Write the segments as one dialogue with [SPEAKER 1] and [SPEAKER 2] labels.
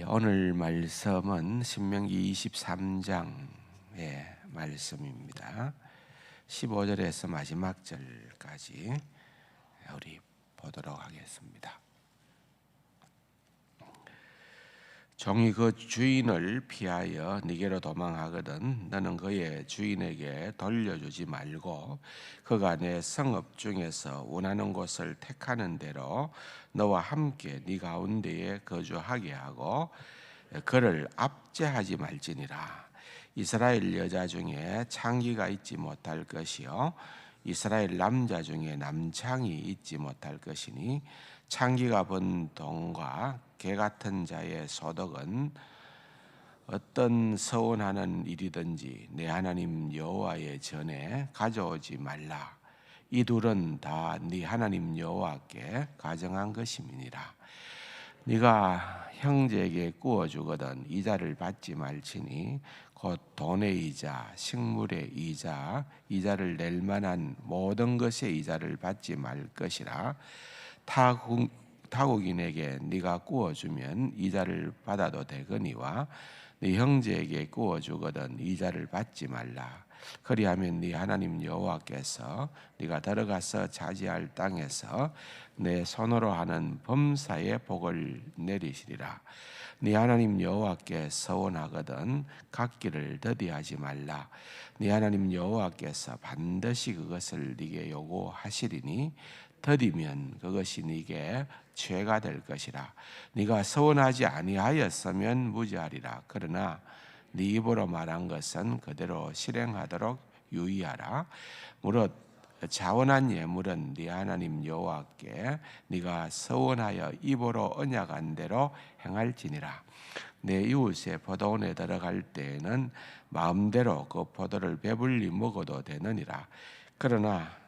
[SPEAKER 1] 오늘 말씀은 신명기 23장의 말씀입니다. 15절에서 마지막 절까지 우리 보도록 하겠습니다. 종이 그 주인을 피하여 네게로 도망하거든 너는 그의 주인에게 돌려주지 말고 그가 내 성읍 중에서 원하는 곳을 택하는 대로 너와 함께 네 가운데에 거주하게 하고 그를 압제하지 말지니라. 이스라엘 여자 중에 창기가 있지 못할 것이요 이스라엘 남자 중에 남창이 있지 못할 것이니 창기가 번 돈과 개 같은 자의 소득은 어떤 서원하는 일이든지 내 하나님 여호와의 전에 가져오지 말라. 이 둘은 다 네 하나님 여호와께 가정한 것임이니라. 네가 형제에게 구워주거든 이자를 받지 말지니 곧 돈의 이자, 식물의 이자, 이자를 낼 만한 모든 것의 이자를 받지 말 것이라. 타국인에게 네가 구워주면 이자를 받아도 되거니와 네 형제에게 구워주거든 이자를 받지 말라. 그리하면 네 하나님 여호와께서 네가 들어가서 차지할 땅에서 내 손으로 하는 범사의 복을 내리시리라. 네 하나님 여호와께 서원하거든 갚기를 더디하지 말라. 네 하나님 여호와께서 반드시 그것을 네게 요구하시리니 더디면 그것이 네게 죄가 될 것이라. 네가 서원하지 아니하였으면 무죄하리라. 그러나 네 입으로 말한 것은 그대로 실행하도록 유의하라. 무릇 자원한 예물은 네 하나님 여호와께 네가 서원하여 입으로 언약한 대로 행할지니라. 내 이웃의 포도원에 들어갈 때에는 마음대로 그 포도를 배불리 먹어도 되느니라. 그러나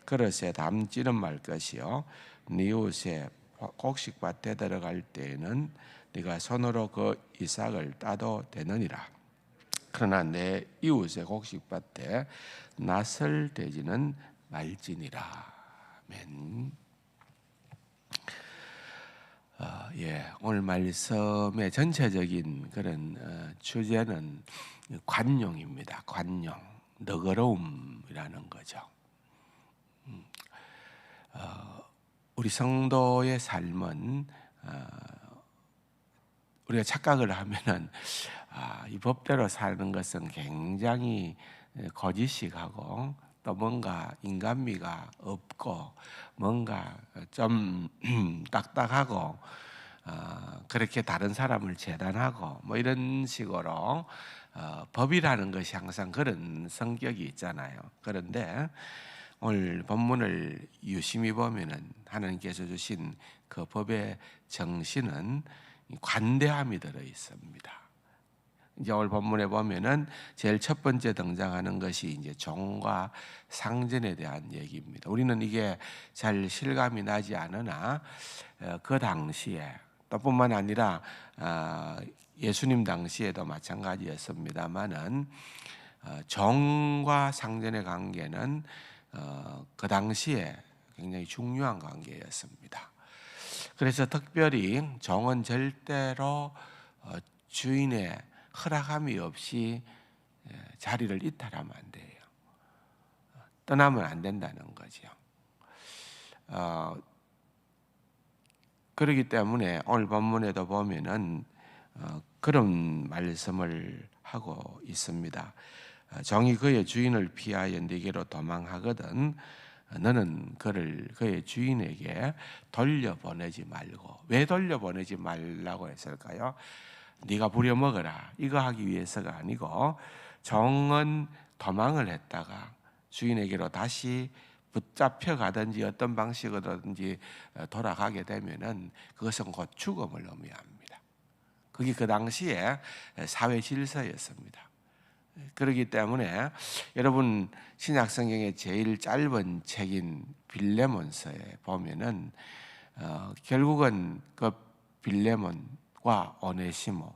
[SPEAKER 1] 그릇에 담지는 말 것이요 네 이웃의 곡식밭에 들어갈 때에는 네가 손으로 그 이삭을 따도 되느니라. 그러나 내 이웃의 곡식밭에 낯을 대지는 말지니라. 아멘. 오늘 말씀의 전체적인 그런 주제는 관용입니다. 관용, 너그러움이라는 거죠. 우리 성도의 삶은 우리가 착각을 하면은 이 법대로 사는 것은 굉장히 거짓식하고 또 뭔가 인간미가 없고 뭔가 좀 딱딱하고 그렇게 다른 사람을 재단하고 뭐 이런 식으로 법이라는 것이 항상 그런 성격이 있잖아요. 그런데 오늘 본문을 유심히 보면은 하나님께서 주신 그 법의 정신은 관대함이 들어 있습니다. 이제 오늘 본문에 보면은 제일 첫 번째 등장하는 것이 이제 종과 상전에 대한 얘기입니다. 우리는 이게 잘 실감이 나지 않으나 그 당시에 또 뿐만 아니라 예수님 당시에도 마찬가지였습니다만은 종과 상전의 관계는 그 당시에 굉장히 중요한 관계였습니다. 그래서 특별히 종은 절대로 주인의 허락함이 없이 자리를 이탈하면 안 돼요. 떠나면 안 된다는 거죠. 그렇기 때문에 오늘 본문에도 보면은 그런 말씀을 하고 있습니다. 종이 그의 주인을 피하여 네게로 도망하거든 너는 그를 그의 주인에게 돌려보내지 말고. 왜 돌려보내지 말라고 했을까요? 네가 부려먹어라 이거 하기 위해서가 아니고 종은 도망을 했다가 주인에게로 다시 붙잡혀 가든지 어떤 방식으로든지 돌아가게 되면은 그것은 곧 죽음을 의미합니다. 그게 그 당시에 사회 질서였습니다. 그렇기 때문에 여러분 신약 성경의 제일 짧은 책인 빌레몬서에 보면은 결국은 그 빌레몬과 오네시모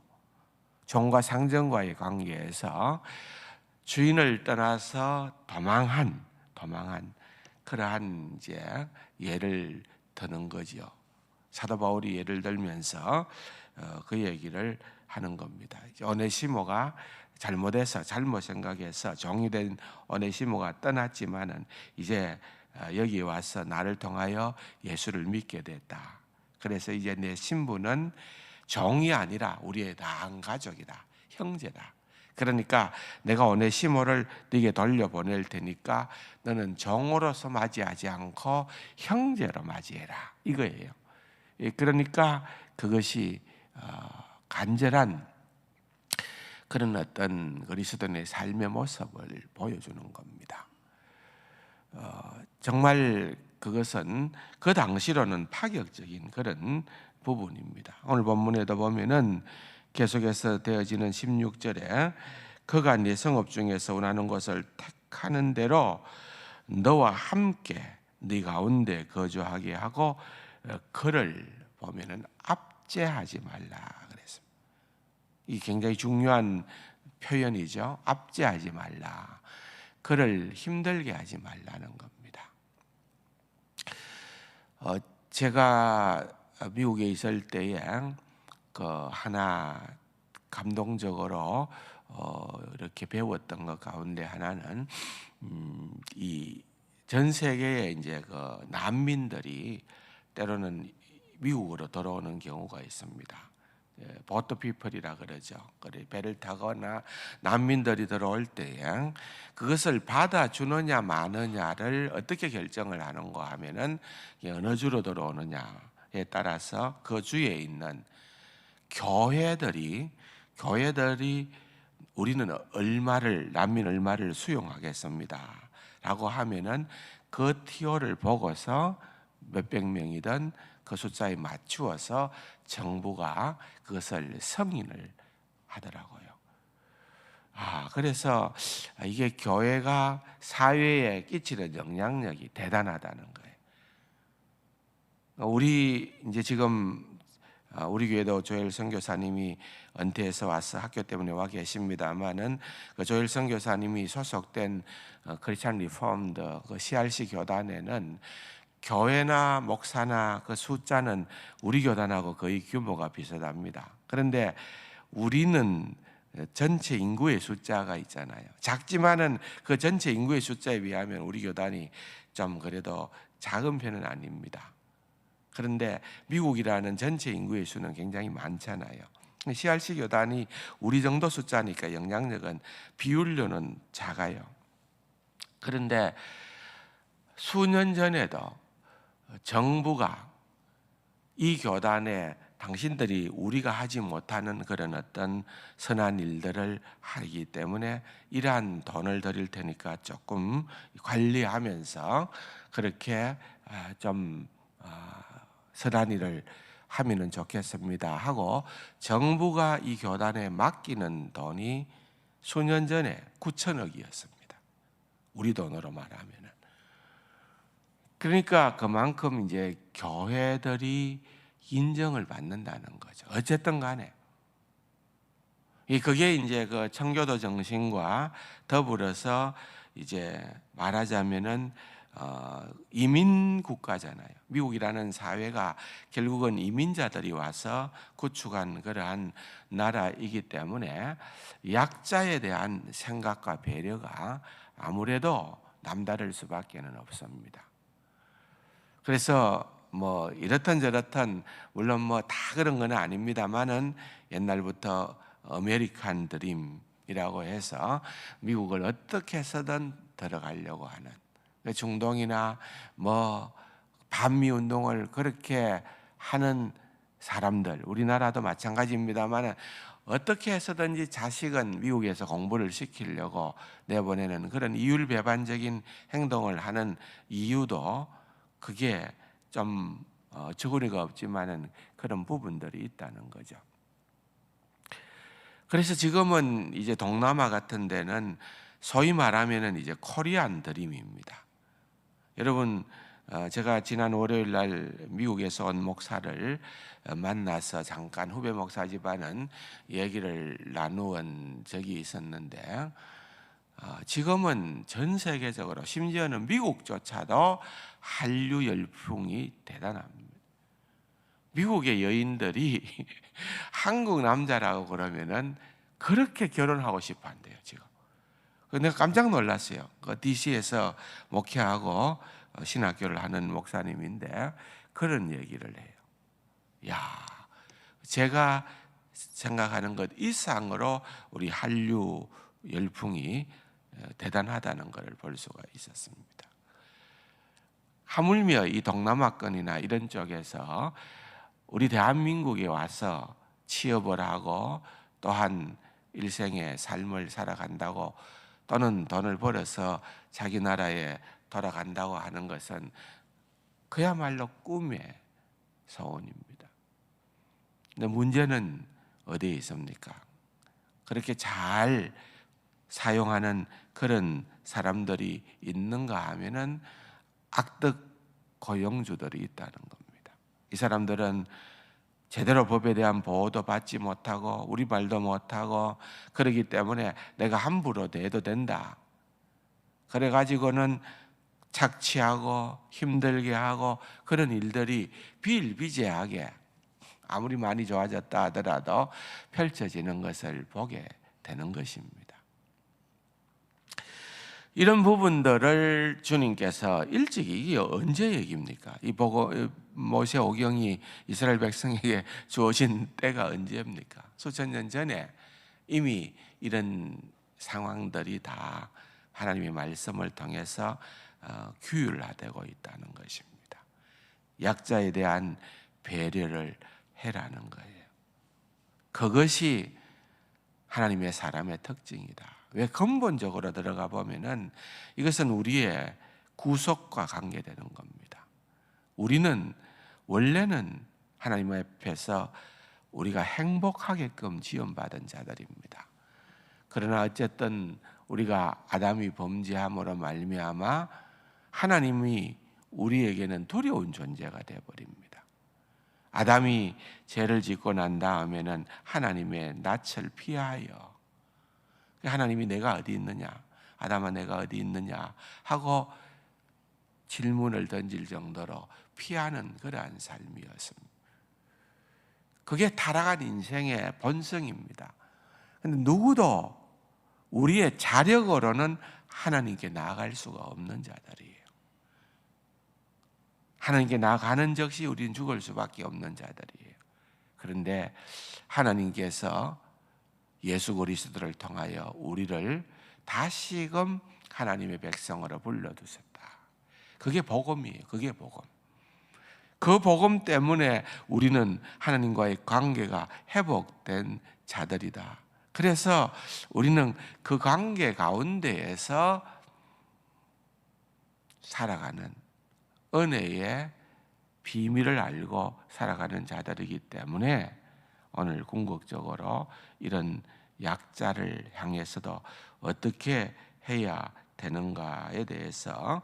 [SPEAKER 1] 종과 상전과의 관계에서 주인을 떠나서 도망한 그러한 이제 예를 드는 거지요. 사도 바울이 예를 들면서 그 얘기를 하는 겁니다. 오네시모가 잘못 생각해서 종이 된 오네시모가 떠났지만은 이제 여기 와서 나를 통하여 예수를 믿게 됐다. 그래서 이제 내 신분은 종이 아니라 우리의 나은 가족이다, 형제다. 그러니까 내가 오네시모를 네게 돌려보낼 테니까 너는 종으로서 맞이하지 않고 형제로 맞이해라, 이거예요. 그러니까 그것이 간절한 그런 어떤 그리스도인의 삶의 모습을 보여주는 겁니다. 정말 그것은 그 당시로는 파격적인 그런 부분입니다. 오늘 본문에도 보면은 계속해서 되어지는 16절에 그가 네 성읍 중에서 원하는 것을 택하는 대로 너와 함께 네 가운데 거주하게 하고 그를 보면은 압제하지 말라 그랬습니다. 이 굉장히 중요한 표현이죠. 압제하지 말라. 그를 힘들게 하지 말라는 겁니다. 제가 미국에 있을 때에 그 하나 감동적으로 이렇게 배웠던 것 가운데 하나는 이 전 세계에 이제 그 난민들이 때로는 미국으로 들어오는 경우가 있습니다. 보트 피플이라 그러죠. 그래 배를 타거나 난민들이 들어올 때에 그것을 받아주느냐 마느냐를 어떻게 결정을 하는가 하면은 어느 주로 들어오느냐에 따라서 그 주에 있는 교회들이 우리는 난민 얼마를 수용하겠습니다 라고 하면은 그 티오를 보고서 몇백 명이든 그 숫자에 맞추어서 정부가 그것을 승인을 하더라고요. 그래서 이게 교회가 사회에 끼치는 영향력이 대단하다는 거예요. 우리 이제 지금 우리 교회도 조엘 선교사님이 은퇴해서 와서 학교 때문에 와 계십니다만은 그 조엘 선교사님이 소속된 크리스천 리폼드 그 CRC 교단에는 교회나 목사나 그 숫자는 우리 교단하고 거의 규모가 비슷합니다. 그런데 우리는 전체 인구의 숫자가 있잖아요. 작지만은 그 전체 인구의 숫자에 비하면 우리 교단이 좀 그래도 작은 편은 아닙니다. 그런데 미국이라는 전체 인구의 수는 굉장히 많잖아요. CRC 교단이 우리 정도 숫자니까 영향력은 비율로는 작아요. 그런데 수년 전에도 정부가 이 교단에 당신들이 우리가 하지 못하는 그런 어떤 선한 일들을 하기 때문에 이러한 돈을 드릴 테니까 조금 관리하면서 그렇게 좀 선한 일을 하면은 좋겠습니다 하고 정부가 이 교단에 맡기는 돈이 수년 전에 9천억이었습니다. 우리 돈으로 말하면은. 그러니까 그만큼 이제 교회들이 인정을 받는다는 거죠. 어쨌든 간에. 그게 이제 그 청교도 정신과 더불어서 이제 말하자면은 이민 국가잖아요. 미국이라는 사회가 결국은 이민자들이 와서 구축한 그러한 나라이기 때문에 약자에 대한 생각과 배려가 아무래도 남다를 수밖에는 없습니다. 그래서 뭐 이렇든 저렇든 물론 뭐 다 그런 건 아닙니다만은 옛날부터 아메리칸 드림이라고 해서 미국을 어떻게 해서든 들어가려고 하는 중동이나 뭐 반미 운동을 그렇게 하는 사람들, 우리나라도 마찬가지입니다만 어떻게 해서든지 자식은 미국에서 공부를 시키려고 내보내는 그런 이율배반적인 행동을 하는 이유도 그게 좀 적은이가 없지만은 그런 부분들이 있다는 거죠. 그래서 지금은 이제 동남아 같은 데는 소위 말하면은 이제 코리안 드림입니다. 여러분, 제가 지난 월요일 날 미국에서 온 목사를 만나서 잠깐 후배 목사 집안은 얘기를 나누은 적이 있었는데 지금은 전 세계적으로 심지어는 미국조차도 한류 열풍이 대단합니다. 미국의 여인들이 한국 남자라고 그러면은 그렇게 결혼하고 싶어 한대요, 지금. 내가 깜짝 놀랐어요. 그 DC에서 목회하고 신학교를 하는 목사님인데 그런 얘기를 해요. 야, 제가 생각하는 것 이상으로 우리 한류 열풍이 대단하다는 것을 볼 수가 있었습니다. 하물며 이 동남아권이나 이런 쪽에서 우리 대한민국에 와서 취업을 하고 또한 일생의 삶을 살아간다고 또는 돈을 벌어서 자기 나라에 돌아간다고 하는 것은 그야말로 꿈의 소원입니다. 근데 문제는 어디에 있습니까? 그렇게 잘 사용하는 그런 사람들이 있는가 하면은 악덕 고용주들이 있다는 겁니다. 이 사람들은 제대로 법에 대한 보호도 받지 못하고 우리 말도 못하고 그러기 때문에 내가 함부로 대도 된다. 그래가지고는 착취하고 힘들게 하고 그런 일들이 비일비재하게 아무리 많이 좋아졌다 하더라도 펼쳐지는 것을 보게 되는 것입니다. 이런 부분들을 주님께서 일찍이 이게 언제 얘기입니까? 이 모세오경이 이스라엘 백성에게 주어진 때가 언제입니까? 수천 년 전에 이미 이런 상황들이 다 하나님의 말씀을 통해서 규율화되고 있다는 것입니다. 약자에 대한 배려를 해라는 거예요. 그것이 하나님의 사람의 특징이다. 왜 근본적으로 들어가 보면은 이것은 우리의 구속과 관계되는 겁니다. 우리는 원래는 하나님 앞에서 우리가 행복하게끔 지원받은 자들입니다. 그러나 어쨌든 우리가 아담이 범죄함으로 말미암아 하나님이 우리에게는 두려운 존재가 되어 버립니다. 아담이 죄를 짓고 난 다음에는 하나님의 낯을 피하여 하나님이 내가 어디 있느냐, 아담아 내가 어디 있느냐 하고 질문을 던질 정도로 피하는 그러한 삶이었습니다. 그게 타락한 인생의 본성입니다. 그런데 누구도 우리의 자력으로는 하나님께 나아갈 수가 없는 자들이에요. 하나님께 나아가는 즉시 우리는 죽을 수밖에 없는 자들이에요. 그런데 하나님께서 예수 그리스도를 통하여 우리를 다시금 하나님의 백성으로 불러두셨다. 그게 복음이에요. 그게 복음. 그 복음 때문에 우리는 하나님과의 관계가 회복된 자들이다. 그래서 우리는 그 관계 가운데에서 살아가는 은혜의 비밀을 알고 살아가는 자들이기 때문에 오늘 궁극적으로 이런 약자를 향해서도 어떻게 해야 되는가에 대해서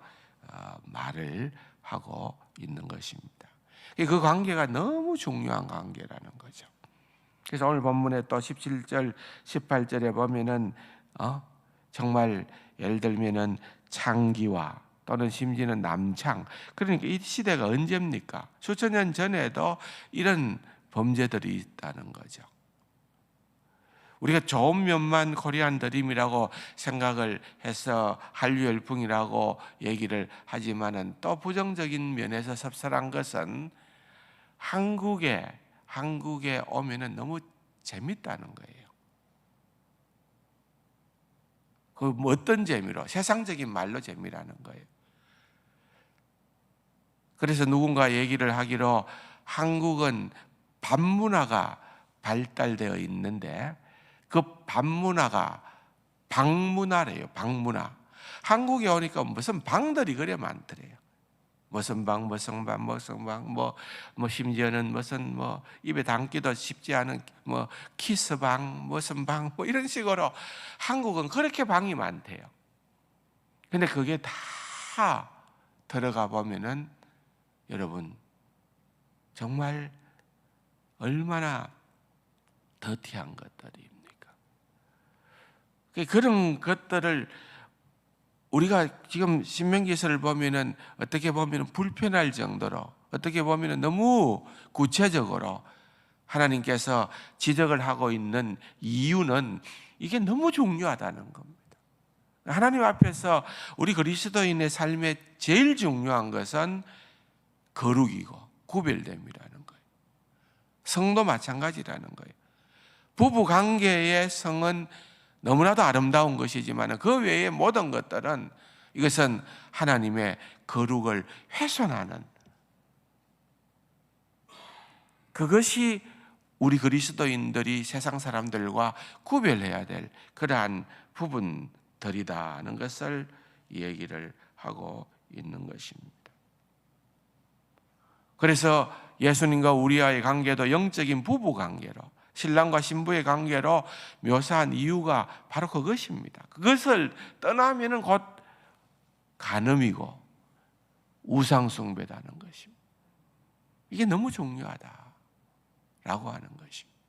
[SPEAKER 1] 말을 하고 있는 것입니다. 그 관계가 너무 중요한 관계라는 거죠. 그래서 오늘 본문에 또 17절, 18절에 보면은 정말 예를 들면은 창기와 또는 심지어는 남창. 그러니까 이 시대가 언제입니까? 수천 년 전에도 이런 범죄들이 있다는 거죠. 우리가 좋은 면만 코리안 드림이라고 생각을 해서 한류 열풍이라고 얘기를 하지만은 또 부정적인 면에서 섭섭한 것은 한국에 오면은 너무 재밌다는 거예요. 그 어떤 재미로? 세상적인 말로 재미라는 거예요. 그래서 누군가 얘기를 하기로 한국은 반문화가 발달되어 있는데 그 반문화가 방문화래요. 방문화. 한국에 오니까 무슨 방들이 그래 많더래요. 무슨 방, 무슨 방, 무슨 방, 뭐 심지어는 무슨 입에 담기도 쉽지 않은 키스방, 무슨 방, 이런 식으로 한국은 그렇게 방이 많대요. 근데 그게 다 들어가 보면은 여러분 정말 얼마나 더티한 것들입니까? 그런 것들을 우리가 지금 신명기서를 보면은 어떻게 보면 불편할 정도로 어떻게 보면 너무 구체적으로 하나님께서 지적을 하고 있는 이유는 이게 너무 중요하다는 겁니다. 하나님 앞에서 우리 그리스도인의 삶에 제일 중요한 것은 거룩이고 구별됨이라는 거예요. 성도 마찬가지라는 거예요. 부부 관계의 성은 너무나도 아름다운 것이지만 그 외의 모든 것들은 이것은 하나님의 거룩을 훼손하는, 그것이 우리 그리스도인들이 세상 사람들과 구별해야 될 그러한 부분들이다는 것을 얘기를 하고 있는 것입니다. 그래서 예수님과 우리와의 관계도 영적인 부부 관계로, 신랑과 신부의 관계로 묘사한 이유가 바로 그것입니다. 그것을 떠나면은 곧 간음이고 우상숭배라는 것입니다. 이게 너무 중요하다라고 하는 것입니다.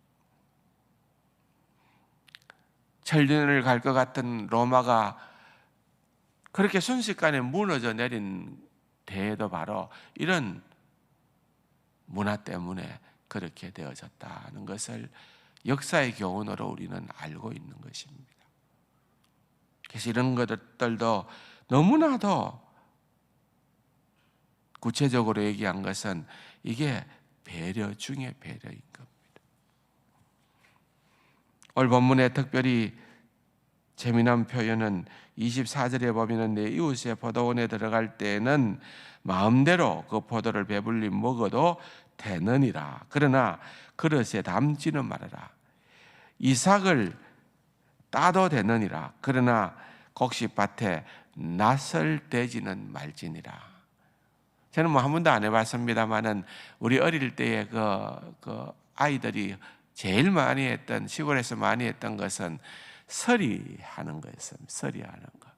[SPEAKER 1] 천년을 갈 것 같은 로마가 그렇게 순식간에 무너져 내린 데에도 바로 이런 문화 때문에 그렇게 되어졌다는 것을 역사의 교훈으로 우리는 알고 있는 것입니다. 그래서 이런 것들도 너무나도 구체적으로 얘기한 것은 이게 배려 중에 배려인 겁니다. 오늘 본문에 특별히 재미난 표현은 24절에 보면 내 이웃의 포도원에 들어갈 때는 마음대로 그 포도를 배불리 먹어도 되느니라. 그러나 그릇에 담지는 말아라. 이삭을 따도 되느니라. 그러나 곡식밭에 낫을 대지는 말지니라. 저는 뭐 한 번도 안 해봤습니다만은 우리 어릴 때에 그 아이들이 제일 많이 했던, 시골에서 많이 했던 것은 서리하는 거였어요. 서리하는 거.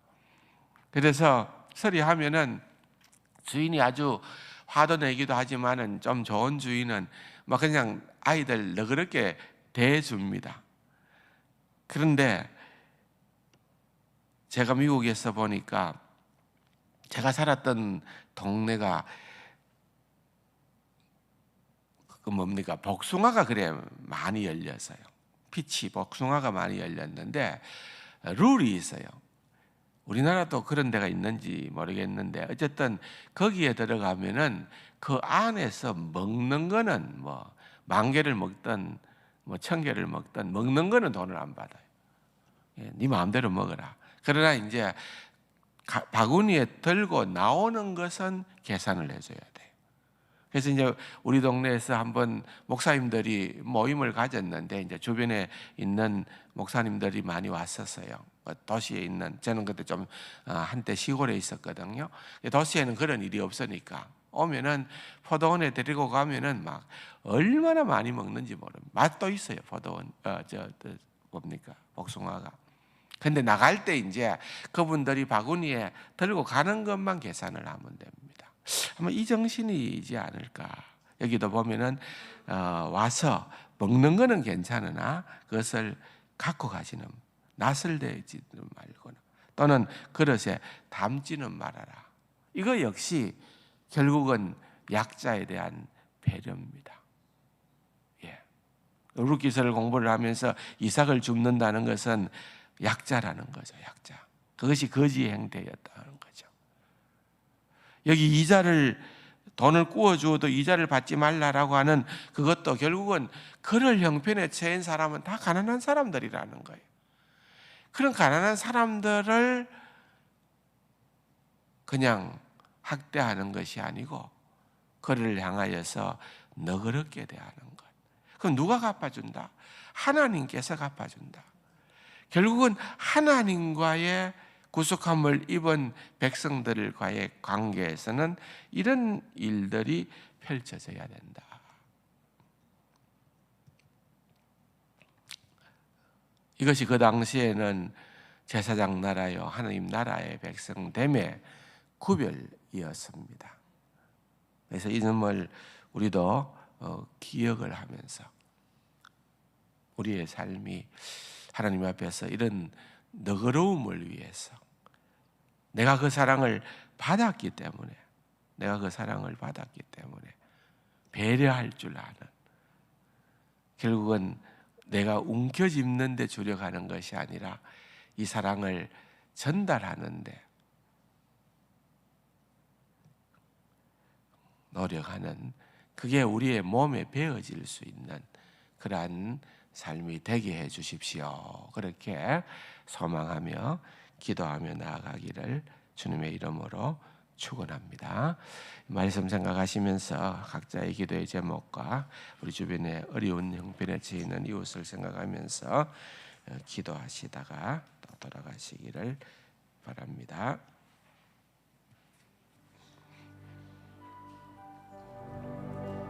[SPEAKER 1] 그래서 서리하면은 주인이 아주 화도 내기도 하지만은 좀 좋은 주인은 막 그냥 아이들 너그럽게 대해줍니다. 그런데 제가 미국에서 보니까 제가 살았던 동네가 그 뭡니까? 복숭아가 그래 많이 열렸어요. 피치 복숭아가 많이 열렸는데 룰이 있어요. 우리나라도 그런 데가 있는지 모르겠는데 어쨌든 거기에 들어가면은 그 안에서 먹는 거는 뭐 10,000개를 먹든 뭐 1,000개를 먹든 먹는 거는 돈을 안 받아요. 예, 네 마음대로 먹어라. 그러나 이제 바구니에 들고 나오는 것은 계산을 해줘야 돼요. 그래서 이제 우리 동네에서 한번 목사님들이 모임을 가졌는데 이제 주변에 있는 목사님들이 많이 왔었어요. 도시에 있는, 저는 그때 좀 한때 시골에 있었거든요. 도시에는 그런 일이 없으니까 오면은 포도원에 데리고 가면은 막 얼마나 많이 먹는지 모릅니다. 맛도 있어요. 포도원 뭡니까 복숭아가. 근데 나갈 때 이제 그분들이 바구니에 들고 가는 것만 계산을 하면 됩니다. 아마 이 정신이지 않을까. 여기도 보면은 와서 먹는 거는 괜찮으나 그것을 갖고 가지는, 낫을 대지는 말거나 또는 그릇에 담지는 말아라. 이거 역시 결국은 약자에 대한 배려입니다. 예. 룻기서를 공부를 하면서 이삭을 줍는다는 것은 약자라는 거죠. 약자. 그것이 거지의 행태였다는 거죠. 여기 이자를, 돈을 구워 주어도 이자를 받지 말라라고 하는 그것도 결국은 그럴 형편에 처한 사람은 다 가난한 사람들이라는 거예요. 그런 가난한 사람들을 그냥 학대하는 것이 아니고 그를 향하여서 너그럽게 대하는 것. 그럼 누가 갚아준다? 하나님께서 갚아준다. 결국은 하나님과의 구속함을 입은 백성들과의 관계에서는 이런 일들이 펼쳐져야 된다. 이것이 그 당시에는 제사장 나라요 하나님 나라의 백성됨의 구별이었습니다. 그래서 이 점을 우리도 기억을 하면서 우리의 삶이 하나님 앞에서 이런 너그러움을 위해서, 내가 그 사랑을 받았기 때문에, 내가 그 사랑을 받았기 때문에 배려할 줄 아는, 결국은 내가 움켜짚는 데 주력하는 것이 아니라 이 사랑을 전달하는데 노력하는, 그게 우리의 몸에 배어질 수 있는 그러한 삶이 되게 해 주십시오. 그렇게 소망하며 기도하며 나아가기를 주님의 이름으로 축원합니다. 말씀 생각하시면서 각자의 기도의 제목과 우리 주변에 어려운 형편에 처해 있는 이웃을 생각하면서 기도하시다가 또 돌아가시기를 바랍니다.